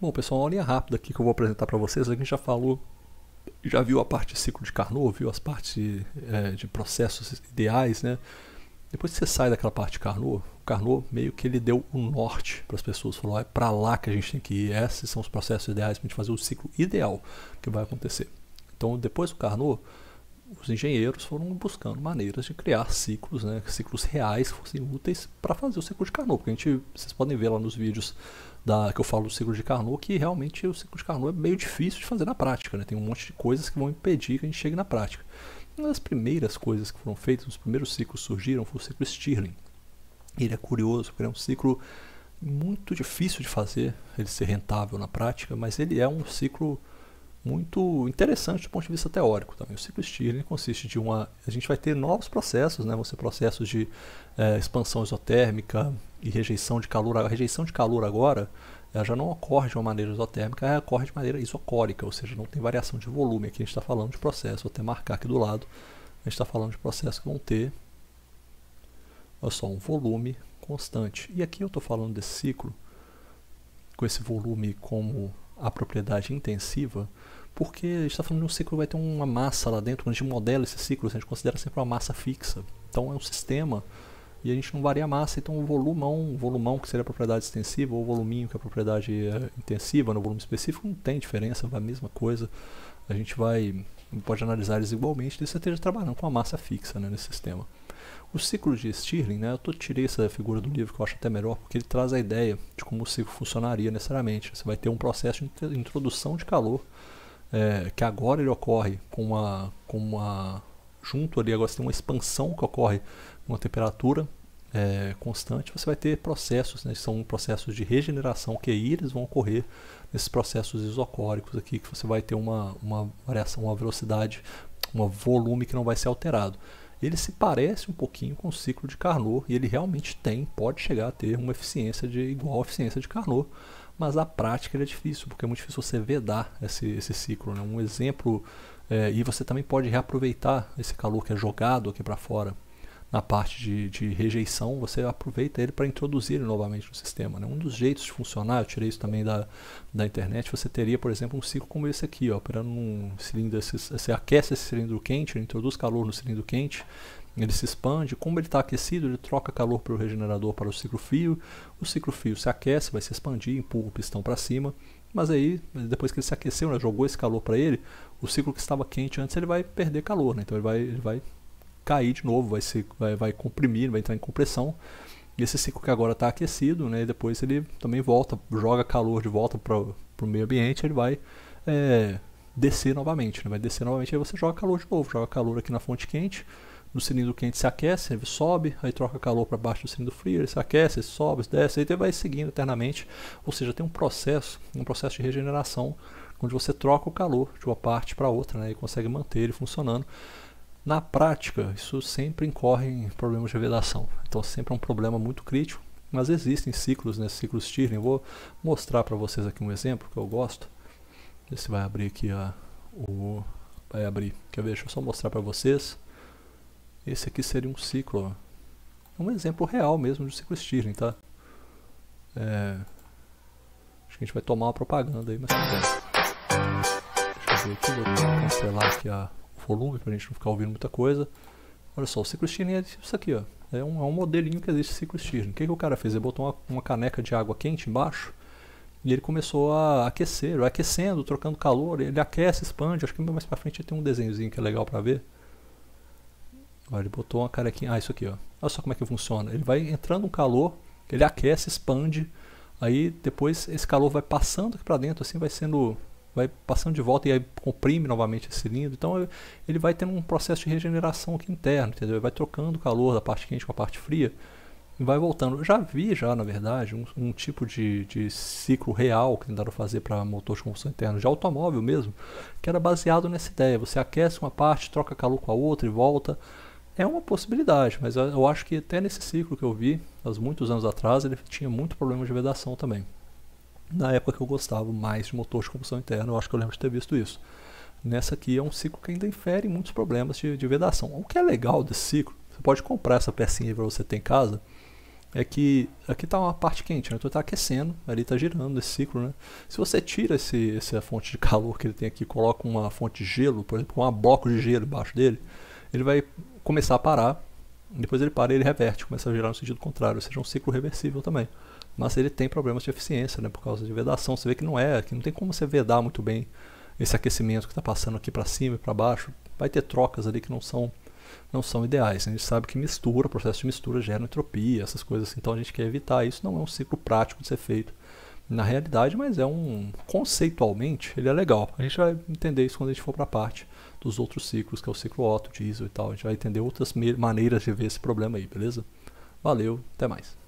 Bom, pessoal, uma linha rápida aqui que eu vou apresentar para vocês. A gente já falou, já viu a parte de ciclo de Carnot, viu as partes de processos ideais, né? Depois que você sai daquela parte de Carnot, o Carnot meio que ele deu um norte para as pessoas. Falou, é para lá que a gente tem que ir. Esses são os processos ideais para a gente fazer o ciclo ideal que vai acontecer. Então, depois do Carnot, os engenheiros foram buscando maneiras de criar ciclos, né, ciclos reais que fossem úteis para fazer o ciclo de Carnot. Porque vocês podem ver lá nos vídeos que eu falo do ciclo de Carnot que realmente o ciclo de Carnot é meio difícil de fazer na prática, né? Tem um monte de coisas que vão impedir que a gente chegue na prática. Uma das primeiras coisas que foram feitas, os primeiros ciclos surgiram, foi o ciclo Stirling. Ele é curioso, porque é um ciclo muito difícil de fazer, ele ser rentável na prática, mas ele é um ciclo muito interessante do ponto de vista teórico também. O ciclo Stirling consiste de a gente vai ter novos processos, né? Vão ser processos de expansão isotérmica e rejeição de calor. A rejeição de calor agora ela já não ocorre de uma maneira isotérmica, ela ocorre de maneira isocórica, ou seja, não tem variação de volume. Aqui a gente está falando de processos, vou até marcar aqui do lado, a gente está falando de processos que vão ter, olha só, um volume constante. E aqui eu estou falando desse ciclo, com esse volume como a propriedade intensiva, porque a gente está falando de um ciclo que vai ter uma massa lá dentro. Quando a gente modela esse ciclo, a gente considera sempre uma massa fixa. Então é um sistema e a gente não varia a massa. Então o volumão que seria a propriedade extensiva, ou o voluminho que é a propriedade intensiva, no volume específico, não tem diferença, é a mesma coisa. A gente pode analisar eles igualmente, desde que você esteja trabalhando com uma massa fixa, né, nesse sistema. O ciclo de Stirling, né, eu tirei essa figura do livro que eu acho até melhor, porque ele traz a ideia de como o ciclo funcionaria necessariamente. Você vai ter um processo de introdução de calor, que agora ele ocorre junto ali, agora você tem uma expansão que ocorre com uma temperatura constante. Você vai ter processos, né, que são processos de regeneração, que aí eles vão ocorrer nesses processos isocóricos aqui, que você vai ter uma variação, uma velocidade, um volume que não vai ser alterado. Ele se parece um pouquinho com o ciclo de Carnot, e ele realmente pode chegar a ter uma eficiência igual à eficiência de Carnot, mas a prática ele é difícil, porque é muito difícil você vedar esse ciclo, né? Um exemplo, e você também pode reaproveitar esse calor que é jogado aqui para fora na parte de rejeição, você aproveita ele para introduzir ele novamente no sistema, né? Um dos jeitos de funcionar, eu tirei isso também da internet, você teria, por exemplo, um ciclo como esse aqui, operando num cilindro, você aquece esse cilindro quente, ele introduz calor no cilindro quente, ele se expande, como ele está aquecido, ele troca calor para o regenerador para o ciclo frio se aquece, vai se expandir, empurra o pistão para cima, mas aí, depois que ele se aqueceu, né, jogou esse calor para ele, o ciclo que estava quente antes, ele vai perder calor, né? Então ele vai cair de novo, vai comprimir, vai entrar em compressão. E esse ciclo que agora está aquecido, né, e depois ele também volta, joga calor de volta para o meio ambiente, ele vai descer novamente, né, aí você joga calor de novo, joga calor aqui na fonte quente, no cilindro quente se aquece, ele sobe, aí troca calor para baixo do cilindro frio, ele se aquece, ele sobe, desce, aí ele vai seguindo eternamente, ou seja, tem um processo de regeneração, onde você troca o calor de uma parte para outra, né, e consegue manter ele funcionando. Na prática, isso sempre incorre em problemas de vedação, então sempre é um problema muito crítico, mas existem ciclos, né, ciclos Stirling. Eu vou mostrar para vocês aqui um exemplo que eu gosto. Ver se vai abrir aqui vai abrir, quer ver? Deixa eu só mostrar para vocês. Esse aqui seria um ciclo, um exemplo real mesmo de ciclo Stirling, tá? Acho que a gente vai tomar uma propaganda aí, mas tudo bem. Deixa eu ver aqui, vou cancelar aqui o volume para a gente não ficar ouvindo muita coisa. Olha só, o ciclo Stirling é isso aqui, ó. É um modelinho que existe, ciclo Stirling. O que o cara fez? Ele botou uma caneca de água quente embaixo e ele começou a aquecer, vai aquecendo, trocando calor, ele aquece, expande. Acho que mais pra frente tem um desenhozinho que é legal pra ver. Olha, ele botou uma canequinha, isso aqui, ó. Olha só como é que funciona. Ele vai entrando um calor, ele aquece, expande, aí depois esse calor vai passando aqui pra dentro, assim vai passando de volta e aí comprime novamente esse cilindro. Então ele vai tendo um processo de regeneração aqui interno, entendeu? Ele vai trocando o calor da parte quente com a parte fria e vai voltando. Eu já vi, na verdade, um tipo de ciclo real que tentaram fazer para motor de combustão interna, de automóvel mesmo, que era baseado nessa ideia. Você aquece uma parte, troca calor com a outra e volta. É uma possibilidade, mas eu acho que até nesse ciclo que eu vi, há muitos anos atrás, ele tinha muito problema de vedação também. Na época que eu gostava mais de motor de combustão interna, eu acho que eu lembro de ter visto isso. Nessa aqui é um ciclo que ainda infere muitos problemas de vedação. O que é legal desse ciclo, você pode comprar essa pecinha para você ter em casa, é que aqui está uma parte quente, né? Então está aquecendo, ali está girando esse ciclo, né? Se você tira essa fonte de calor que ele tem aqui, coloca uma fonte de gelo, por exemplo, um bloco de gelo embaixo dele, ele vai começar a parar, depois ele para e ele reverte, começa a girar no sentido contrário, ou seja, um ciclo reversível também. Mas ele tem problemas de eficiência, né? Por causa de vedação. Você vê que não tem como você vedar muito bem esse aquecimento que está passando aqui para cima e para baixo. Vai ter trocas ali que não são ideais. A gente sabe que mistura, processo de mistura gera entropia, essas coisas assim, então a gente quer evitar isso. Não é um ciclo prático de ser feito na realidade, mas conceitualmente ele é legal. A gente vai entender isso quando a gente for para a parte dos outros ciclos, que é o ciclo Otto, diesel e tal. A gente vai entender outras maneiras de ver esse problema aí, beleza? Valeu, até mais.